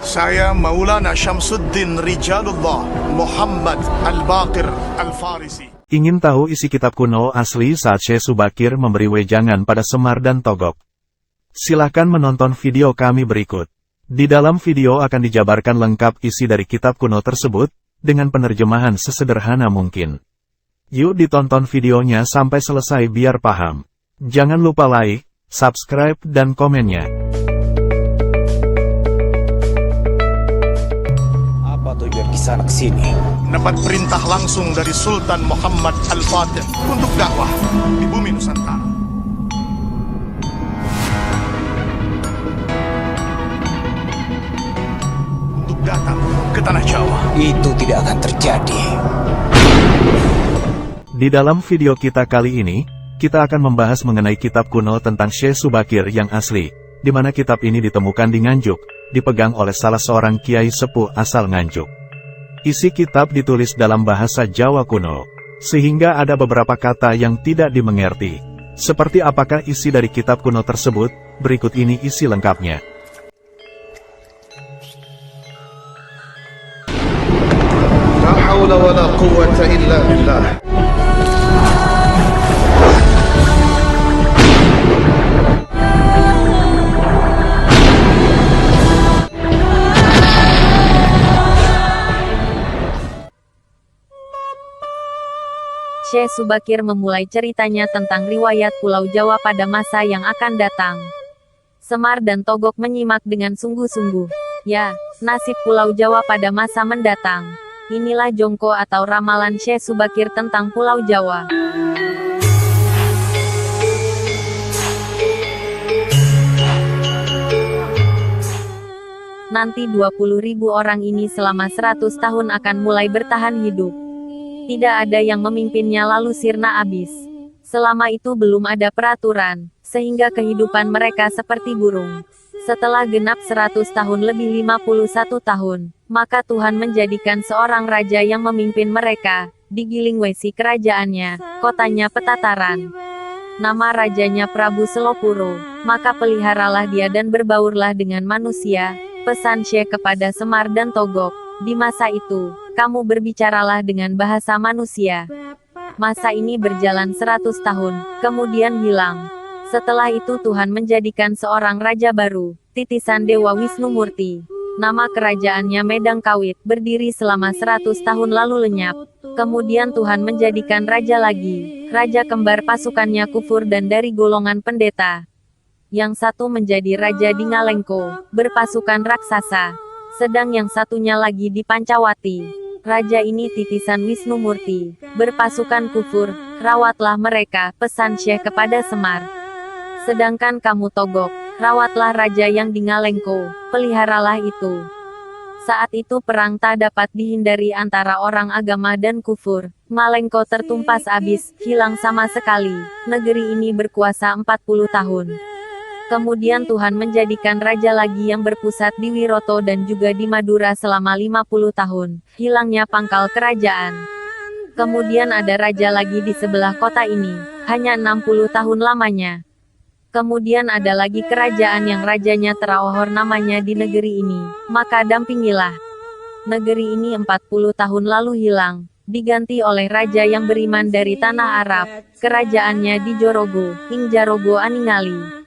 Saya Maulana Syamsuddin Rijalullah Muhammad Al-Baqir Al-Farisi. Ingin tahu isi kitab kuno asli saat Syekh Subakir memberi wejangan pada Semar dan Togok? Silakan menonton video kami berikut. Di dalam video akan dijabarkan lengkap isi dari kitab kuno tersebut, dengan penerjemahan sesederhana mungkin. Yuk ditonton videonya sampai selesai biar paham. Jangan lupa like, subscribe, dan komennya. Apa tujuan kisah anak sini? Dapat perintah langsung dari Sultan Muhammad Al-Fatih untuk dakwah di bumi Nusantara. Untuk datang ke tanah Jawa. Itu tidak akan terjadi. Di dalam video kita kali ini, kita akan membahas mengenai kitab kuno tentang Syekh Subakir yang asli, di mana kitab ini ditemukan di Nganjuk, dipegang oleh salah seorang kiai sepuh asal Nganjuk. Isi kitab ditulis dalam bahasa Jawa kuno, sehingga ada beberapa kata yang tidak dimengerti. Seperti apakah isi dari kitab kuno tersebut? Berikut ini isi lengkapnya. La haula wa la quwwata illa billah. Syekh Subakir memulai ceritanya tentang riwayat Pulau Jawa pada masa yang akan datang. Semar dan Togok menyimak dengan sungguh-sungguh. Ya, nasib Pulau Jawa pada masa mendatang. Inilah jongko atau ramalan Syekh Subakir tentang Pulau Jawa. Nanti 20.000 orang ini selama 100 tahun akan mulai bertahan hidup. Tidak ada yang memimpinnya lalu sirna habis. Selama itu belum ada peraturan, sehingga kehidupan mereka seperti burung. Setelah genap 100 tahun lebih 51 tahun, maka Tuhan menjadikan seorang raja yang memimpin mereka, di Gilingwesi kerajaannya, kotanya Petataran. Nama rajanya Prabu Selopuro, maka peliharalah dia dan berbaurlah dengan manusia, pesan Syekh kepada Semar dan Togok. Di masa itu, kamu berbicaralah dengan bahasa manusia. Masa ini berjalan 100 tahun, kemudian hilang. Setelah itu Tuhan menjadikan seorang raja baru, titisan Dewa Wisnumurti. Nama kerajaannya Medangkawit, berdiri selama 100 tahun lalu lenyap. Kemudian Tuhan menjadikan raja lagi, raja kembar pasukannya kufur dan dari golongan pendeta. Yang satu menjadi raja di Ngalengko, berpasukan raksasa. Sedang yang satunya lagi di Pancawati. Raja ini titisan Wisnumurti, berpasukan kufur, rawatlah mereka, pesan Syekh kepada Semar. Sedangkan kamu Togok, rawatlah raja yang di Ngalengko, peliharalah itu. Saat itu perang tak dapat dihindari antara orang agama dan kufur. Ngalengko tertumpas habis, hilang sama sekali. Negeri ini berkuasa 40 tahun. Kemudian Tuhan menjadikan raja lagi yang berpusat di Wiroto dan juga di Madura selama 50 tahun. Hilangnya pangkal kerajaan. Kemudian ada raja lagi di sebelah kota ini, hanya 60 tahun lamanya. Kemudian ada lagi kerajaan yang rajanya Teraohor namanya di negeri ini, maka dampingilah. Negeri ini 40 tahun lalu hilang, diganti oleh raja yang beriman dari tanah Arab. Kerajaannya di Jorogo, Ing Jarogo Aningali.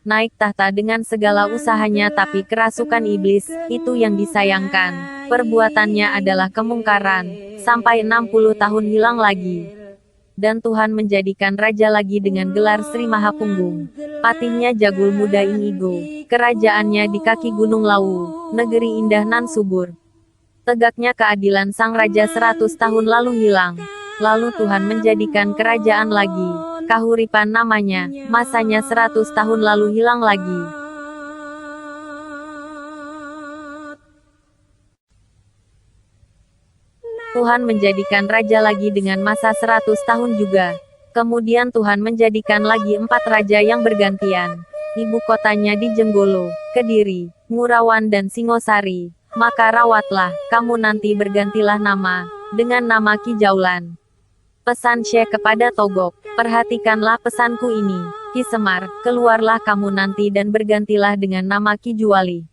Naik tahta dengan segala usahanya tapi kerasukan iblis, itu yang disayangkan. Perbuatannya adalah kemungkaran, sampai 60 tahun hilang lagi. Dan Tuhan menjadikan raja lagi dengan gelar Sri Mahapunggung. Patinya Jagul Muda Inigo, kerajaannya di kaki Gunung Lawu, negeri indah nan subur. Tegaknya keadilan sang raja 100 tahun lalu hilang. Lalu Tuhan menjadikan kerajaan lagi, Kahuripan namanya, masanya 100 tahun lalu hilang lagi. Tuhan menjadikan raja lagi dengan masa 100 tahun juga. Kemudian Tuhan menjadikan lagi 4 raja yang bergantian. Ibu kotanya di Jenggolo, Kediri, Ngurawan dan Singosari. Maka rawatlah, kamu nanti bergantilah nama, dengan nama Ki Jaulan. Pesan Syekh kepada Togok, perhatikanlah pesanku ini. Ki Semar, keluarlah kamu nanti dan bergantilah dengan nama Ki Juwali.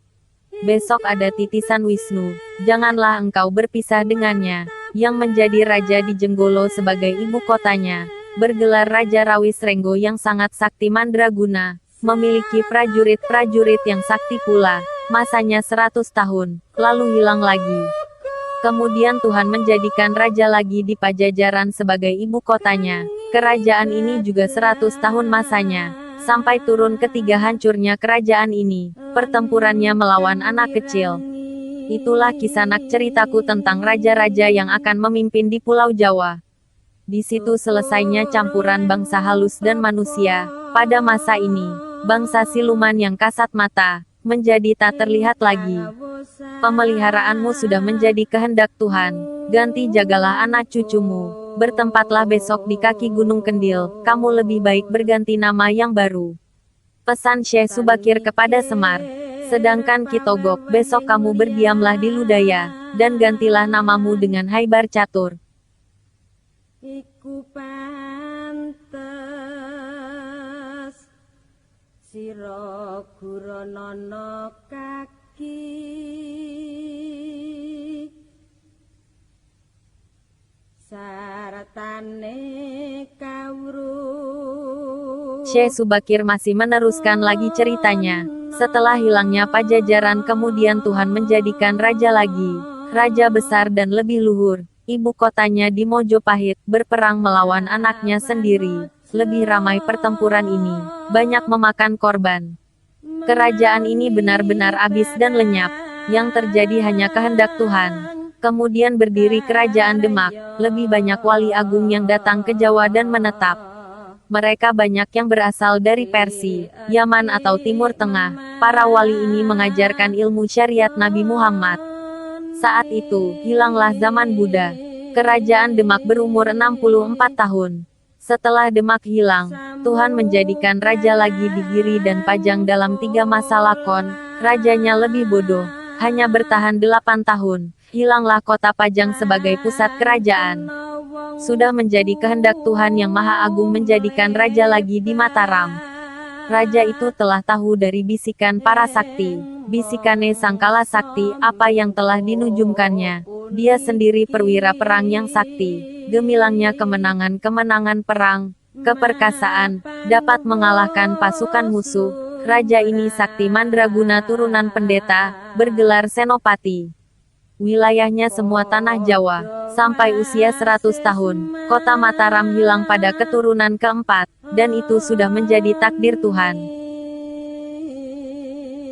Besok ada titisan Wisnu. Janganlah engkau berpisah dengannya. Yang menjadi raja di Jenggolo sebagai ibu kotanya. Bergelar Raja Rawisrenggo yang sangat sakti mandraguna. Memiliki prajurit-prajurit yang sakti pula. Masanya 100 tahun. Lalu hilang lagi. Kemudian Tuhan menjadikan raja lagi di Pajajaran sebagai ibu kotanya. Kerajaan ini juga 100 tahun masanya. Sampai turun ketiga hancurnya kerajaan ini. Pertempurannya melawan anak kecil. Itulah kisanak ceritaku tentang raja-raja yang akan memimpin di Pulau Jawa. Di situ selesainya campuran bangsa halus dan manusia. Pada masa ini, bangsa siluman yang kasat mata, menjadi tak terlihat lagi. Pemeliharaanmu sudah menjadi kehendak Tuhan. Ganti jagalah anak cucumu. Bertempatlah besok di kaki Gunung Kendil. Kamu lebih baik berganti nama yang baru. Pesan Syekh Subakir kepada Semar. Sedangkan Kitogok, besok kamu berdiamlah di Ludaya, dan gantilah namamu dengan Haibar Catur. Iku pantes sira guranana kaki saratane kawruh. Syekh Subakir masih meneruskan lagi ceritanya. Setelah hilangnya Pajajaran kemudian Tuhan menjadikan raja lagi. Raja besar dan lebih luhur. Ibu kotanya di Mojopahit, berperang melawan anaknya sendiri. Lebih ramai pertempuran ini. Banyak memakan korban. Kerajaan ini benar-benar habis dan lenyap. Yang terjadi hanya kehendak Tuhan. Kemudian berdiri kerajaan Demak. Lebih banyak wali agung yang datang ke Jawa dan menetap. Mereka banyak yang berasal dari Persia, Yaman atau Timur Tengah. Para wali ini mengajarkan ilmu syariat Nabi Muhammad. Saat itu, hilanglah zaman Buddha. Kerajaan Demak berumur 64 tahun. Setelah Demak hilang, Tuhan menjadikan raja lagi di Giri dan Pajang dalam 3 masa lakon. Rajanya lebih bodoh, hanya bertahan 8 tahun. Hilanglah kota Pajang sebagai pusat kerajaan. Sudah menjadi kehendak Tuhan yang Maha Agung menjadikan raja lagi di Mataram. Raja itu telah tahu dari bisikan para sakti. Bisikane Sangkala Sakti, apa yang telah dinujumkannya. Dia sendiri perwira perang yang sakti. Gemilangnya kemenangan-kemenangan perang, keperkasaan, dapat mengalahkan pasukan musuh. Raja ini sakti mandraguna turunan pendeta, bergelar Senopati. Wilayahnya semua tanah Jawa, sampai usia 100 tahun. Kota Mataram hilang pada keturunan keempat, dan itu sudah menjadi takdir Tuhan.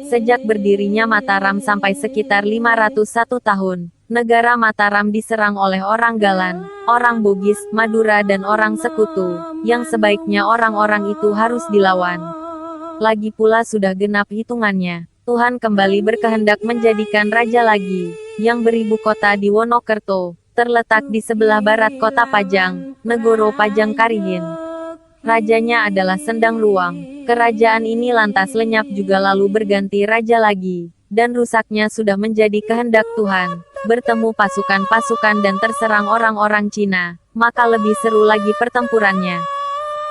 Sejak berdirinya Mataram sampai sekitar 501 tahun, negara Mataram diserang oleh orang Galan, orang Bugis, Madura dan orang sekutu, yang sebaiknya orang-orang itu harus dilawan. Lagi pula sudah genap hitungannya. Tuhan kembali berkehendak menjadikan raja lagi, yang beribu kota di Wonokerto, terletak di sebelah barat kota Pajang, Negoro Pajang Karihin. Rajanya adalah Sendang Ruang. Kerajaan ini lantas lenyap juga lalu berganti raja lagi, dan rusaknya sudah menjadi kehendak Tuhan. Bertemu pasukan-pasukan dan terserang orang-orang Cina, maka lebih seru lagi pertempurannya.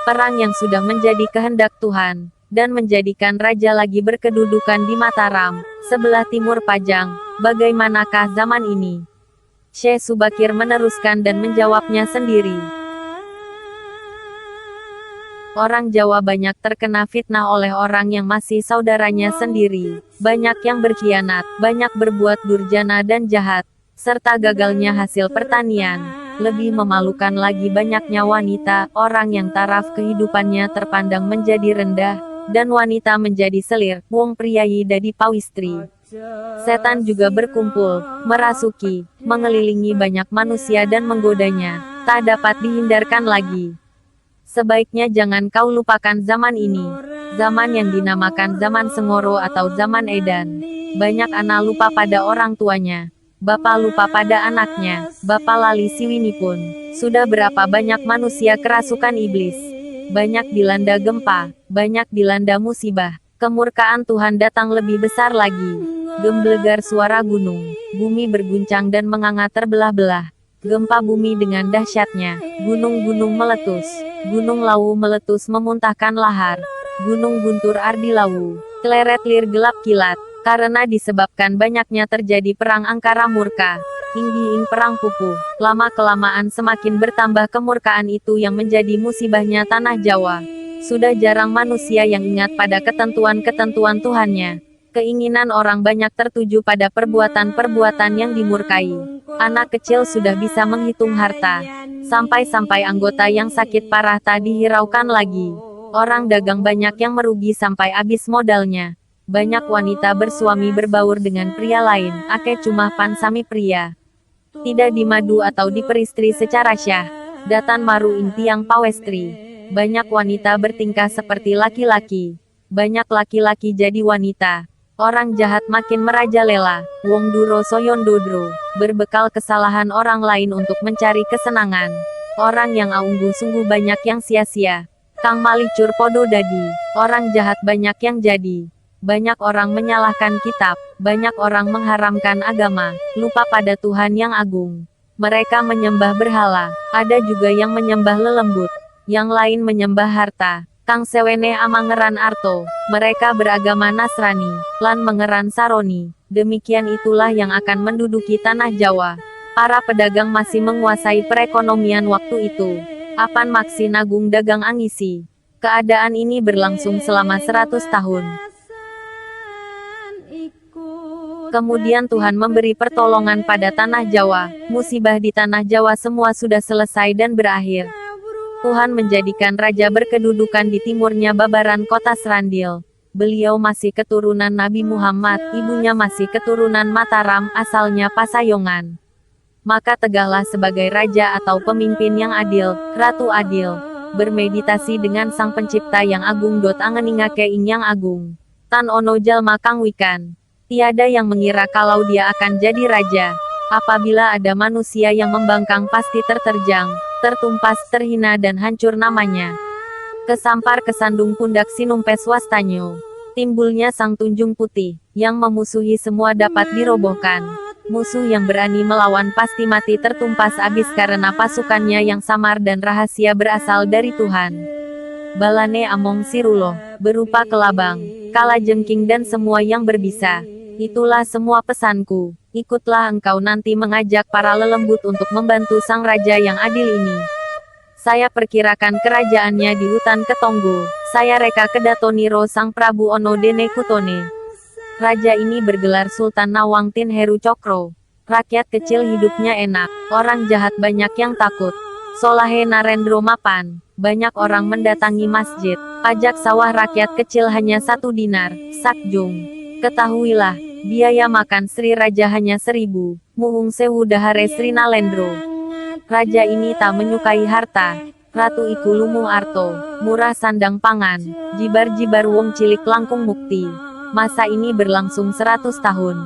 Perang yang sudah menjadi kehendak Tuhan, dan menjadikan raja lagi berkedudukan di Mataram, sebelah timur Pajang. Bagaimanakah zaman ini? Syekh Subakir meneruskan dan menjawabnya sendiri. Orang Jawa banyak terkena fitnah oleh orang yang masih saudaranya sendiri. Banyak yang berkhianat, banyak berbuat durjana dan jahat, serta gagalnya hasil pertanian. Lebih memalukan lagi banyaknya wanita, orang yang taraf kehidupannya terpandang menjadi rendah, dan wanita menjadi selir. Wong priyayi dadi pawistri. Setan juga berkumpul, merasuki, mengelilingi banyak manusia dan menggodanya. Tak dapat dihindarkan lagi. Sebaiknya jangan kau lupakan zaman ini. Zaman yang dinamakan zaman Sengoro atau zaman Edan. Banyak anak lupa pada orang tuanya. Bapak lupa pada anaknya. Bapak lali siwini pun. Sudah berapa banyak manusia kerasukan iblis. Banyak dilanda gempa, banyak dilanda musibah. Kemurkaan Tuhan datang lebih besar lagi. Gemblegar suara gunung, bumi berguncang dan menganga terbelah-belah. Gempa bumi dengan dahsyatnya, gunung-gunung meletus. Gunung Lawu meletus memuntahkan lahar. Gunung Guntur Ardi Lawu, Kleret Lir gelap kilat. Karena disebabkan banyaknya terjadi perang angkara murka, Inggi perang pupuh, lama-kelamaan semakin bertambah kemurkaan itu yang menjadi musibahnya tanah Jawa. Sudah jarang manusia yang ingat pada ketentuan-ketentuan Tuhannya. Keinginan orang banyak tertuju pada perbuatan-perbuatan yang dimurkai. Anak kecil sudah bisa menghitung harta. Sampai-sampai anggota yang sakit parah tak dihiraukan lagi. Orang dagang banyak yang merugi sampai habis modalnya. Banyak wanita bersuami berbaur dengan pria lain, ake cuma pansami pria. Tidak dimadu atau diperistri secara syah. Datan maru intiang pawestri. Banyak wanita bertingkah seperti laki-laki. Banyak laki-laki jadi wanita. Orang jahat makin merajalela. Wong Duro Soyon Dodro. Berbekal kesalahan orang lain untuk mencari kesenangan. Orang yang aunggu sungguh banyak yang sia-sia. Kang Malicur podo dadi. Orang jahat banyak yang jadi. Banyak orang menyalahkan kitab. Banyak orang mengharamkan agama. Lupa pada Tuhan yang agung. Mereka menyembah berhala. Ada juga yang menyembah lelembut. Yang lain menyembah harta. Kang Sewene amangeran Arto, mereka beragama Nasrani, lan mengeran Saroni. Demikian itulah yang akan menduduki tanah Jawa. Para pedagang masih menguasai perekonomian waktu itu. Apan maksi nagung dagang angisi. Keadaan ini berlangsung selama 100 tahun. Kemudian Tuhan memberi pertolongan pada tanah Jawa. Musibah di tanah Jawa semua sudah selesai dan berakhir. Tuhan menjadikan raja berkedudukan di timurnya Babaran kota Serandil. Beliau masih keturunan Nabi Muhammad, ibunya masih keturunan Mataram, asalnya Pasayongan. Maka tegaklah sebagai raja atau pemimpin yang adil, ratu adil. Bermeditasi dengan sang pencipta yang agung dot angeningake ing yang agung. Tan ono jalma kang wikan. Tiada yang mengira kalau dia akan jadi raja. Apabila ada manusia yang membangkang pasti terterjang, tertumpas, terhina dan hancur namanya. Kesampar kesandung pundak sinumpes wastanyo. Timbulnya sang tunjung putih, yang memusuhi semua dapat dirobohkan. Musuh yang berani melawan pasti mati tertumpas abis karena pasukannya yang samar dan rahasia berasal dari Tuhan. Balane among siruloh, berupa kelabang, kalajengking dan semua yang berbisa. Itulah semua pesanku. Ikutlah engkau nanti mengajak para lelembut untuk membantu sang raja yang adil ini. Saya perkirakan kerajaannya di hutan Ketonggo. Saya reka kedatoniro sang Prabu Ono Dene Kutone. Raja ini bergelar Sultan Nawangtin Heru Cokro. Rakyat kecil hidupnya enak. Orang jahat banyak yang takut. Solahe Narendro mapan. Banyak orang mendatangi masjid. Pajak sawah rakyat kecil hanya 1 dinar, sakjung. Ketahuilah, biaya makan Sri Raja hanya 1000, muhung sewu dahare Sri Nalendro. Raja ini tak menyukai harta. Ratu iku lumuh arto, murah sandang pangan, jibar-jibar wong cilik langkung mukti. Masa ini berlangsung 100 tahun.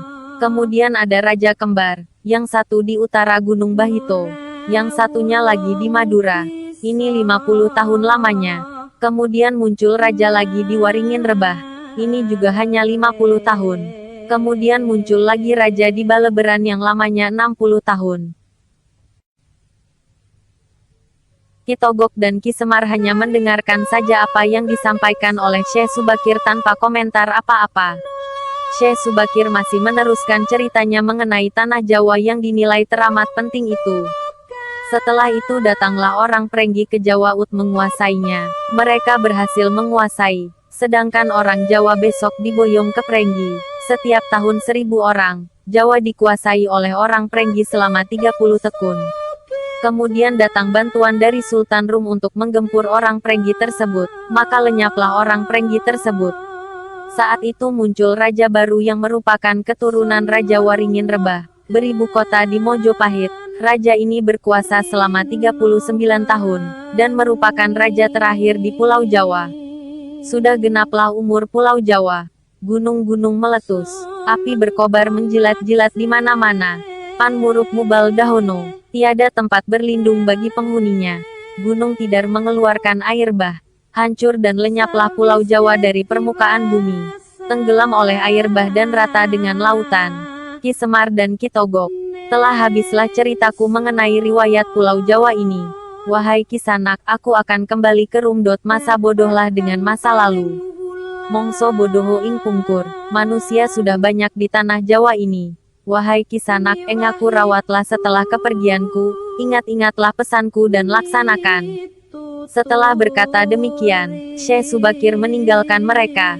Kemudian ada raja kembar, yang satu di utara Gunung Bahito, yang satunya lagi di Madura. Ini 50 tahun lamanya. Kemudian muncul raja lagi di Waringin Rebah. Ini juga hanya 50 tahun. Kemudian muncul lagi raja di Baleberan yang lamanya 60 tahun. Ki Togok dan Ki Semar hanya mendengarkan saja apa yang disampaikan oleh Syekh Subakir tanpa komentar apa-apa. Syekh Subakir masih meneruskan ceritanya mengenai tanah Jawa yang dinilai teramat penting itu. Setelah itu datanglah orang Prenggi ke Jawa untuk menguasainya. Mereka berhasil menguasai. Sedangkan orang Jawa besok diboyong ke Prenggi. Setiap tahun 1000 orang, Jawa dikuasai oleh orang Prenggi selama 30 tekun. Kemudian datang bantuan dari Sultan Rum untuk menggempur orang Prenggi tersebut, maka lenyaplah orang Prenggi tersebut. Saat itu muncul raja baru yang merupakan keturunan Raja Waringin Rebah, beribu kota di Mojopahit. Raja ini berkuasa selama 39 tahun, dan merupakan raja terakhir di Pulau Jawa. Sudah genaplah umur Pulau Jawa. Gunung-gunung meletus. Api berkobar menjilat-jilat di mana-mana. Pan muruk mubal dahono. Tiada tempat berlindung bagi penghuninya. Gunung Tidar mengeluarkan air bah. Hancur dan lenyaplah Pulau Jawa dari permukaan bumi. Tenggelam oleh air bah dan rata dengan lautan. Ki Semar dan Ki Togok. Telah habislah ceritaku mengenai riwayat Pulau Jawa ini. Wahai Kisanak, aku akan kembali ke Rumdot, masa bodohlah dengan masa lalu. Mongso bodoho ing pungkur, manusia sudah banyak di tanah Jawa ini. Wahai Kisanak, engaku rawatlah setelah kepergianku, ingat-ingatlah pesanku dan laksanakan. Setelah berkata demikian, Syekh Subakir meninggalkan mereka.